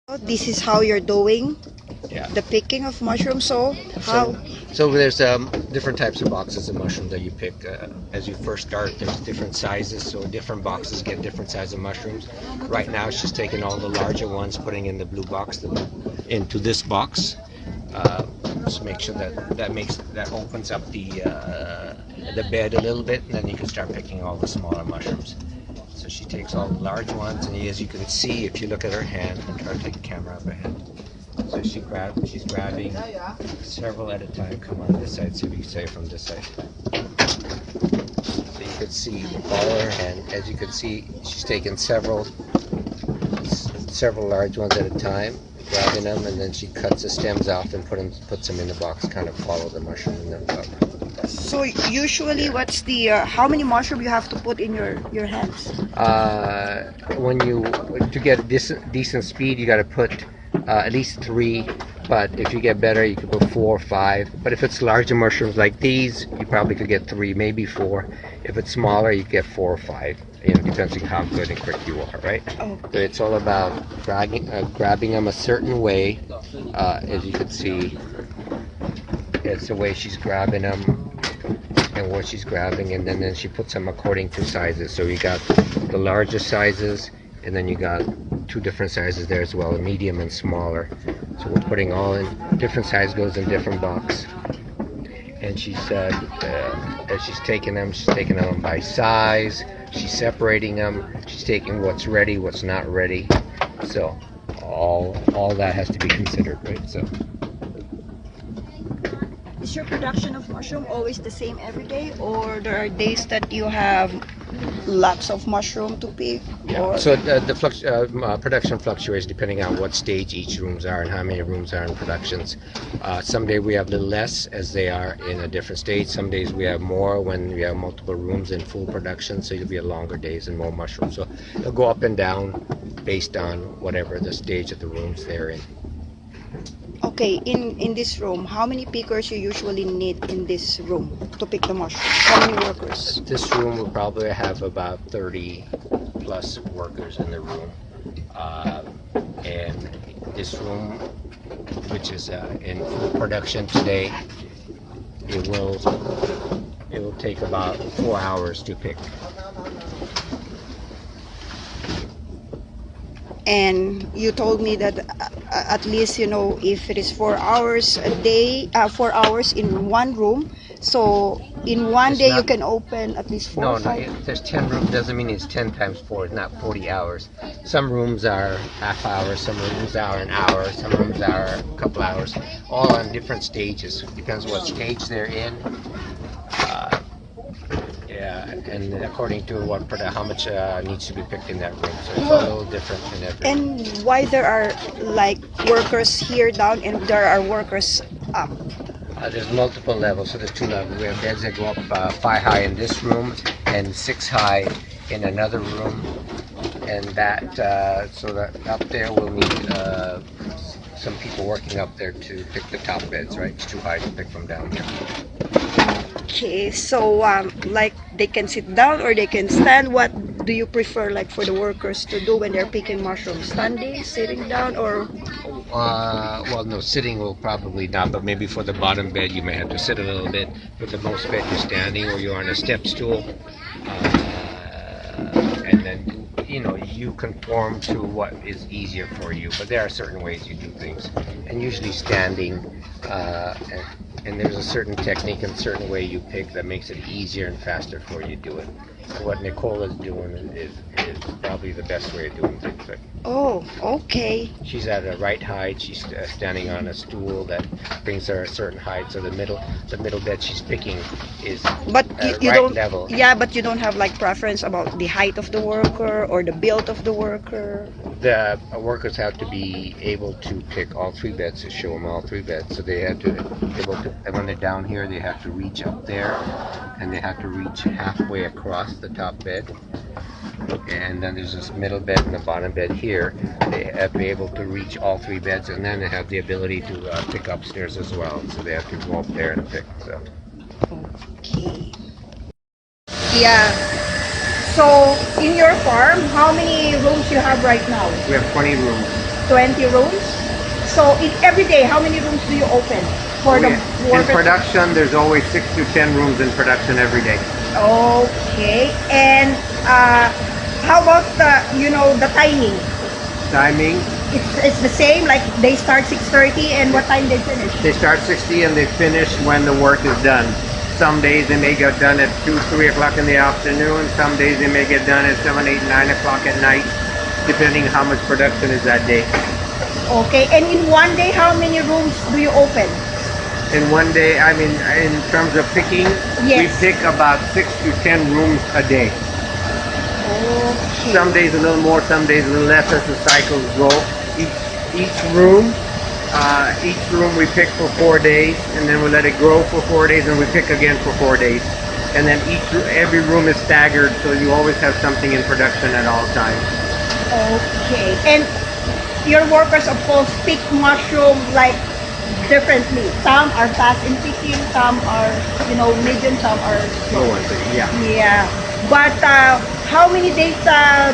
This is how you're doing Yeah. the picking of mushrooms. So how? So there's different types of boxes of mushrooms that you pick. As you first start, there's different sizes, so different boxes get different size of mushrooms. Right now, she's taking all the larger ones, putting in the blue box into this box. Just make sure that opens up the bed a little bit, and then you can start picking all the smaller mushrooms. So she takes all the large ones, and as you can see, if you look at her hand, and try to take the camera up her hand. So she's grabbing several at a time. Come on this side, so we can say from this side. So you can see, follow her hand. As you can see, she's taking several large ones at a time, grabbing them, and then she cuts the stems off and puts them in the box. Kind of follow the mushroom in the box. So usually, what's the how many mushroom you have to put in your hands? To get decent speed, you got to put at least 3. But if you get better, you could put 4 or 5. But if it's larger mushrooms like these, you probably could get 3, maybe 4. If it's smaller, you get 4 or 5. Depends on how good and quick you are, right? Oh. So it's all about grabbing them a certain way. As you can see, it's the way she's grabbing them and what she's grabbing, and then she puts them according to sizes. So you got the larger sizes, and then you got 2 different sizes there as well, a medium and smaller. So we're putting all in different size, goes in different box. And she said, as she's taking them by size. She's separating them. She's taking what's ready, what's not ready. So all that has to be considered, right? So. Is your production of mushroom always the same every day, or there are days that you have lots of mushroom to pick? Yeah. Or? So the production fluctuates depending on what stage each rooms are and how many rooms are in productions. Some days we have a little less as they are in a different stage. Some days we have more when we have multiple rooms in full production, so it'll be a longer days and more mushrooms. So it'll go up and down based on whatever the stage of the rooms they're in. Okay, in this room, how many pickers you usually need in this room to pick the mushroom? How many workers? This room will probably have about 30 plus workers in the room. And this room, which is in full production today, it will take about 4 hours to pick. And you told me that at least, if it is 4 hours a day, 4 hours in one room, so in one day you can open at least 4 or 5? No, there's 10 rooms, doesn't mean it's 10 times 4, it's not 40 hours. Some rooms are half hour, some rooms are an hour, some rooms are a couple hours, all on different stages. Depends what stage they're in. And according to how much needs to be picked in that room, so it's a little different in every room. And why there are like workers here down and there are workers up? There's multiple levels, so there's 2 levels. We have beds that go up 5 high in this room and 6 high in another room, and so that up there we'll need some people working up there to pick the top beds, right? It's too high to pick from down here. Okay, so like they can sit down or they can stand. What do you prefer, like, for the workers to do when they're picking mushrooms? Standing, sitting down, or? Well, no, sitting will probably not, but maybe for the bottom bed you may have to sit a little bit. But the most bed you're standing or you're on a step stool, and then you conform to what is easier for you. But there are certain ways you do things, and usually standing. And there's a certain technique and certain way you pick that makes it easier and faster for you to do it. So what Nicole is doing is probably the best way of doing things. Like, oh, okay. she's at a right height. She's standing on a stool that brings her a certain height. So the middle bed she's picking is you right don't, level. Yeah, but you don't have like preference about the height of the worker or the build of the worker. The workers have to be able to pick all 3 beds, to show them all 3 beds. So they have to and when they're down here, they have to reach up there, and they have to reach halfway across the top bed. And then there's this middle bed and the bottom bed here. They have to be able to reach all 3 beds, and then they have the ability to pick upstairs as well. So they have to go up there and pick. So. Okay. Yeah. So in your farm, how many rooms you have right now? We have 20 rooms. 20 rooms. So every day, how many rooms do you open for the In workers? production, there's always 6 to 10 rooms in production every day. Okay. And how about the timing? Timing, It's the same. Like they start 6:30, and what time they finish? they start 60 and they finish when the work is done. Some days they may get done at 2, 3 o'clock in the afternoon. Some days they may get done at 7, 8, 9 o'clock at night, depending how much production is that day. Okay. And in one day, how many rooms do you open? In one day, I mean, in terms of picking, we Yes. pick about 6 to 10 rooms a day. Okay. Some days a little more, some days a little less as the cycles go. Each room we pick for 4 days, and then we let it grow for 4 days, and we pick again for 4 days. And then every room is staggered, so you always have something in production at all times. Okay. And your workers, of course, pick mushroom like differently. Some are fast in picking, some are, medium, some are No slow. one thing, yeah. Yeah. But how many days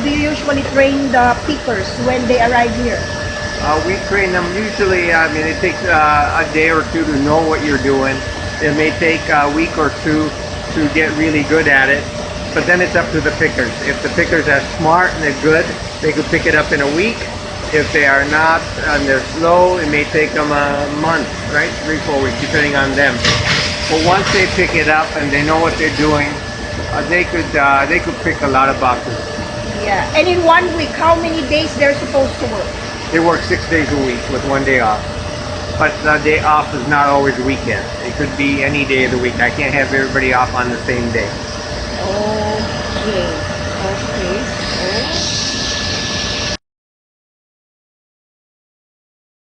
do you usually train the pickers when they arrive here? We train them usually, it takes a day or two to know what you're doing. It may take a week or two to get really good at it, but then it's up to the pickers. If the pickers are smart and they're good, they could pick it up in a week. If they are not and they're slow, it may take them a month, right? 3, 4 weeks, depending on them. But once they pick it up and they know what they're doing, they could pick a lot of boxes. Yeah. And in 1 week, how many days they're supposed to work? They work 6 days a week with 1 day off. But the day off is not always a weekend. It could be any day of the week. I can't have everybody off on the same day. Okay. Okay.